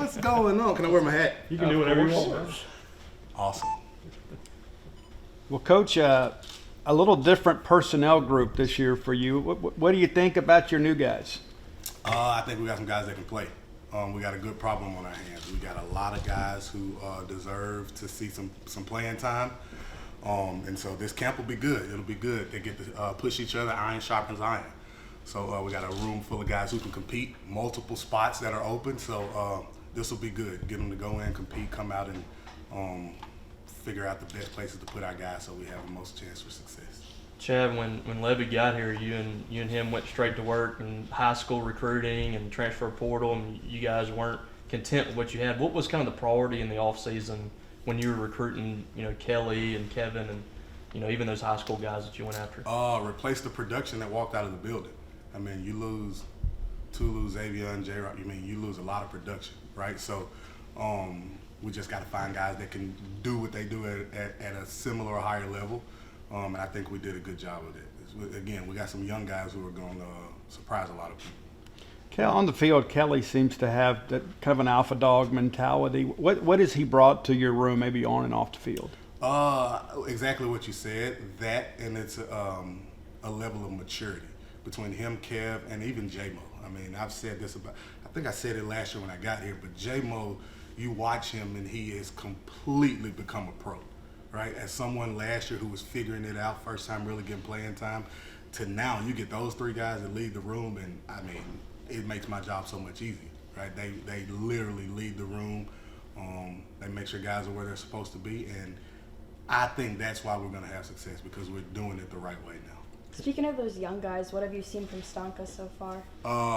What's going on? Can I wear my hat? You can do whatever you want. Awesome. Well, Coach, a little different personnel group this year for you. What do you think about your new guys? I think we got some guys that can play. We got a good problem on our hands. We got a lot of guys who deserve to see some playing time. And so this camp will be good. It'll be good. They get to push each other. Iron sharpens iron. So we got a room full of guys who can compete, multiple spots that are open. So this will be good. Get them to go in, compete, come out, and figure out the best places to put our guys so we have the most chance for success. Chad, when Levy got here, you and him went straight to work and high school recruiting and transfer portal, and you guys weren't content with what you had. What was kind of the priority in the off season when you were recruiting, Kelly and Kevin and, even those high school guys that you went after? Replace the production that walked out of the building. I mean, you lose Tulu, Xavier, and J-Rock. You lose a lot of production, right? So we just got to find guys that can do what they do at a similar or higher level. And I think we did a good job of it. Again, we got some young guys who are going to surprise a lot of people. On the field, Kelly seems to have that kind of an alpha dog mentality. What has he brought to your room, maybe on and off the field? Exactly what you said. That, and it's a level of maturity between him, Kev, and even J-Mo. I mean, I've said this about, I think I said it last year when I got here, but J-Mo, you watch him and he has completely become a pro, right? As someone last year who was figuring it out, first time really getting playing time, to now you get those three guys that lead the room, and I mean, it makes my job so much easier, right? They literally lead the room. They make sure guys are where they're supposed to be, and I think that's why we're going to have success, because we're doing it the right way now. Speaking of those young guys, what have you seen from Stonka so far?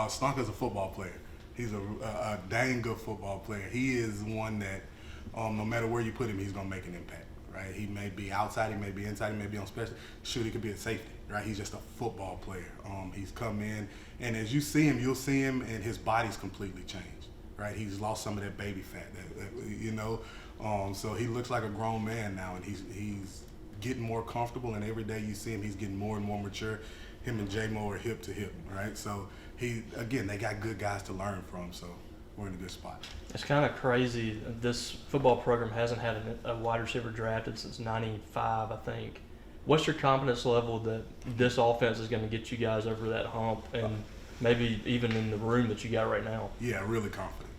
Stonka's a football player. He's a dang good football player. He is one that no matter where you put him, he's going to make an impact, right? He may be outside, he may be inside, he may be on special. Shoot, he could be a safety, right? He's just a football player. He's come in, and as you see him, you'll see him, and his body's completely changed, right? He's lost some of that baby fat, so he looks like a grown man now, and he's getting more comfortable, and every day you see him, he's getting more and more mature. Him and J-Mo are hip to hip, right? So they got good guys to learn from, so we're in a good spot. It's kind of crazy. This football program hasn't had a wide receiver drafted since '95, I think. What's your confidence level that this offense is going to get you guys over that hump, and maybe even in the room that you got right now? Yeah, really confident.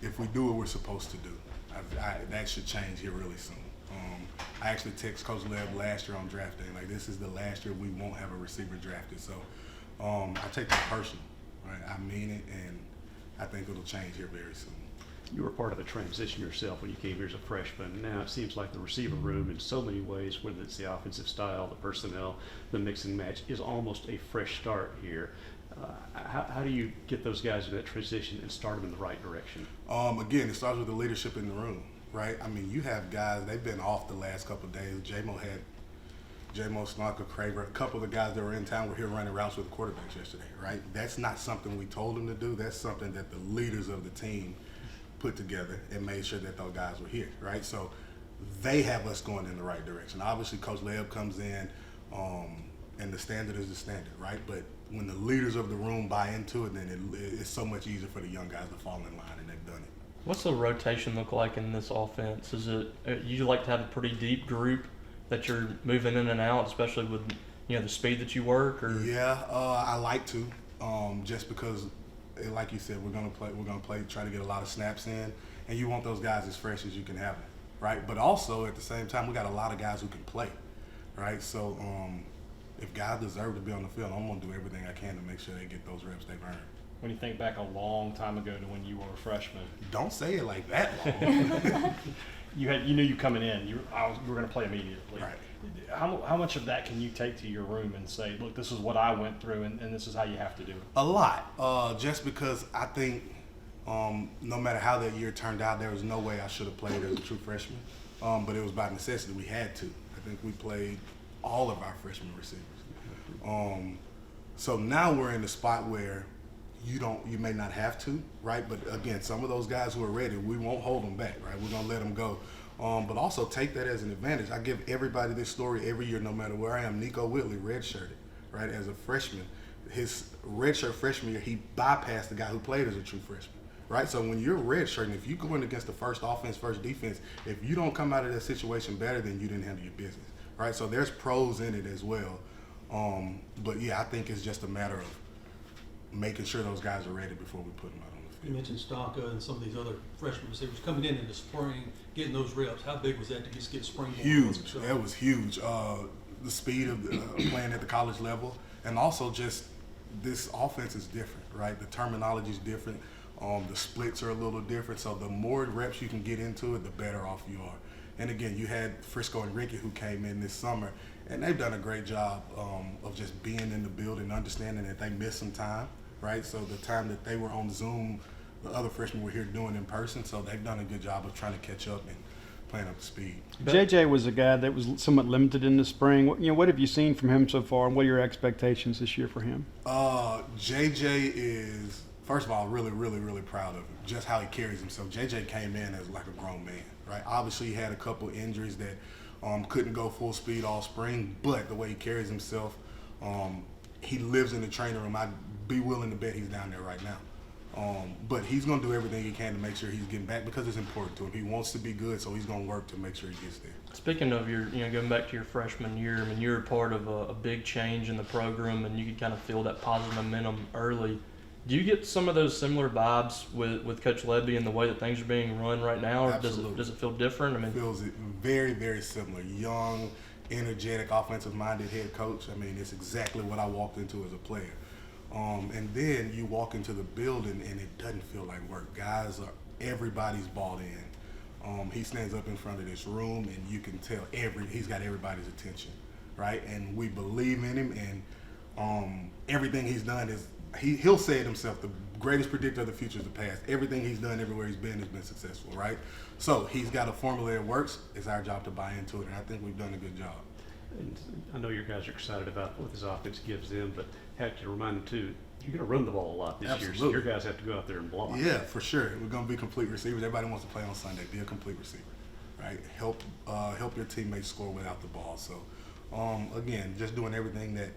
If we do what we're supposed to do, that should change here really soon. I actually texted Coach Leb last year on draft day, like, this is the last year we won't have a receiver drafted. So I take that personal, right? I mean it, and I think it'll change here very soon. You were part of the transition yourself when you came here as a freshman. Now it seems like the receiver room in so many ways, whether it's the offensive style, the personnel, the mix and match, is almost a fresh start here. How do you get those guys in that transition and start them in the right direction? Again, it starts with the leadership in the room, right? I mean, you have guys, they've been off the last couple of days. J-Mo, Snarker, Craver, a couple of the guys that were in town were here running routes with the quarterbacks yesterday, right? That's not something we told them to do. That's something that the leaders of the team put together and made sure that those guys were here, right? So they have us going in the right direction. Obviously, Coach Leb comes in, and the standard is the standard, right? But when the leaders of the room buy into it, then it's so much easier for the young guys to fall in line, and they've done it. What's the rotation look like in this offense? Is it you like to have a pretty deep group that you're moving in and out, especially with the speed that you work? Or yeah, I like to, just because, like you said, we're gonna play, try to get a lot of snaps in, and you want those guys as fresh as you can have them, right? But also at the same time, we got a lot of guys who can play, right? So if guys deserve to be on the field, I'm gonna do everything I can to make sure they get those reps they've earned. When you think back a long time ago to when you were a freshman, don't say it like that long. you knew you coming in. You were going to play immediately. Right. How much of that can you take to your room and say, look, this is what I went through, and this is how you have to do it? A lot. Just because I think no matter how that year turned out, there was no way I should have played as a true freshman. But it was by necessity. We had to. I think we played all of our freshman receivers. So now we're in the spot where you may not have to, right? But again, some of those guys who are ready, we won't hold them back, right? We're gonna let them go. But also take that as an advantage. I give everybody this story every year, no matter where I am. Nico Whitley redshirted, right? As a freshman, his redshirt freshman year, he bypassed the guy who played as a true freshman, right? So when you're redshirting, if you go in against the first offense, first defense, if you don't come out of that situation better, then you didn't handle your business, right? So there's pros in it as well. But yeah, I think it's just a matter of making sure those guys are ready before we put them out on the You field. mentioned Stonka and some of these other freshman receivers coming in the spring, getting those reps. How big was that to just get springboard? Huge. That was huge. The speed of playing at the college level, and also just this offense is different, right? The terminology is different. The splits are a little different. So the more reps you can get into it, the better off you are. And again, you had Frisco and Ricky who came in this summer, and they've done a great job of just being in the building, understanding that they missed some time, right? So the time that they were on Zoom, the other freshmen were here doing in person. So they've done a good job of trying to catch up and playing up to speed. JJ was a guy that was somewhat limited in the spring. What have you seen from him so far, and what are your expectations this year for him? JJ is, first of all, really, really, really proud of him, just how he carries himself. JJ came in as like a grown man, right? Obviously, he had a couple injuries that couldn't go full speed all spring, but the way he carries himself, he lives in the training room. I'd be willing to bet he's down there right now. But he's going to do everything he can to make sure he's getting back because it's important to him. He wants to be good, so he's going to work to make sure he gets there. Speaking of your, going back to your freshman year, I mean, you were part of a big change in the program, and you could kind of feel that positive momentum early. Do you get some of those similar vibes with Coach Levy and the way that things are being run right now, or Absolutely. does it feel different? I mean, It feels very, very similar. Young, energetic, offensive-minded head coach. I mean, it's exactly what I walked into as a player. And then you walk into the building and it doesn't feel like work. Everybody's bought in. He stands up in front of this room and you can tell he's got everybody's attention, right? And we believe in him, and everything he's done is, he'll say it himself, the greatest predictor of the future is the past. Everything he's done everywhere he's been has been successful, right? So he's got a formula that works. It's our job to buy into it, and I think we've done a good job. And I know your guys are excited about what this offense gives them, but have to remind them too, you're going to run the ball a lot this year, so Absolutely. your guys have to go out there and block. Yeah, for sure. We're going to be complete receivers. Everybody wants to play on Sunday. Be a complete receiver, right? Help your teammates score without the ball. So, again, just doing everything that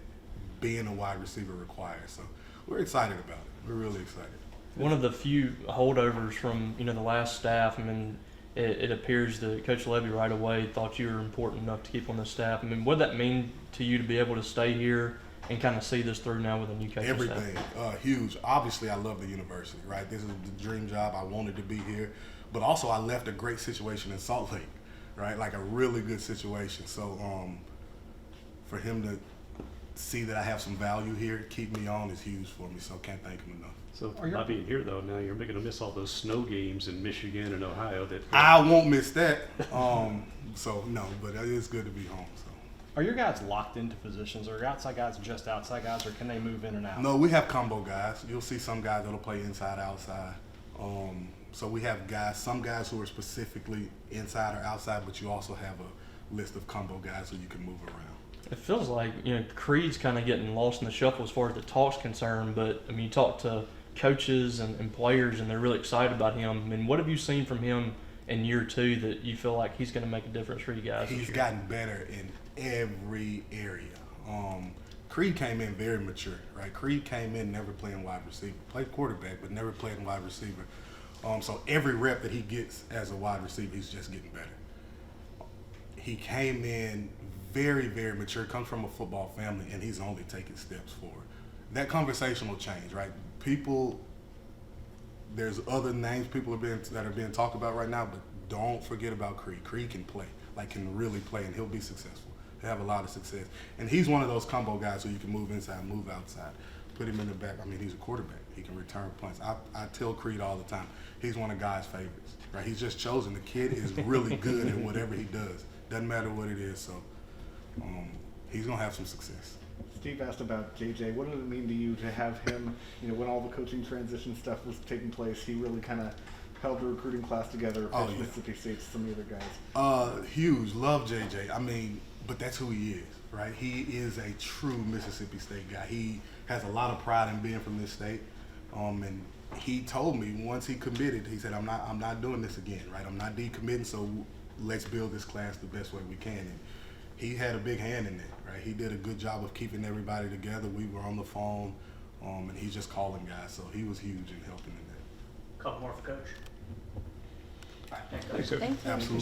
being a wide receiver requires. So we're excited about it. We're really excited. one of the few holdovers from the last staff. I mean, it appears that Coach Levy right away thought you were important enough to keep on the staff. I mean, what did that mean to you to be able to stay here and kind of see this through now with a new coaching staff? Everything, huge. Obviously, I love the university, right? This is the dream job. I wanted to be here. But also, I left a great situation in Salt Lake, right? Like a really good situation. So for him to see that I have some value here, keep me on is huge for me. So can't thank him enough. So by being here, though, now you're going to miss all those snow games in Michigan and Ohio. That I won't miss that. So, no, but it is good to be home. So. Are your guys locked into positions? Are your outside guys just outside guys, or can they move in and out? No, we have combo guys. You'll see some guys that'll play inside, outside. So we have some guys who are specifically inside or outside, but you also have a list of combo guys so you can move around. It feels like Creed's kind of getting lost in the shuffle as far as the talk's concerned. But I mean, you talk to coaches and players, and they're really excited about him. I mean, what have you seen from him in year two that you feel like he's going to make a difference for you guys? He's gotten better in every area. Creed came in very mature, right? Creed came in never playing wide receiver, played quarterback, but never played wide receiver. So every rep that he gets as a wide receiver, he's just getting better. He came in very, very mature, comes from a football family, and he's only taking steps forward. That conversation will change, right? There's other names that are being talked about right now, but don't forget about Creed. Creed can play, can really play, and he'll be successful. He'll have a lot of success. And he's one of those combo guys who you can move inside, move outside, put him in the back. I mean, he's a quarterback. He can return punts. I tell Creed all the time, he's one of God's favorites, right? He's just chosen. The kid is really good at whatever he does. Doesn't matter what it is, so he's going to have some success. Steve asked about JJ. What did it mean to you to have him, when all the coaching transition stuff was taking place, he really kind of held the recruiting class together, Mississippi State, some of the other guys? Huge. Love JJ. I mean, but that's who he is, right? He is a true Mississippi State guy. He has a lot of pride in being from this state. And he told me once he committed, he said, I'm not doing this again, right? I'm not decommitting, so let's build this class the best way we can. And he had a big hand in that, right? He did a good job of keeping everybody together. We were on the phone, and he's just calling guys, so he was huge in helping in that. couple more for Coach. Thanks, Coach. Thank you. Absolutely.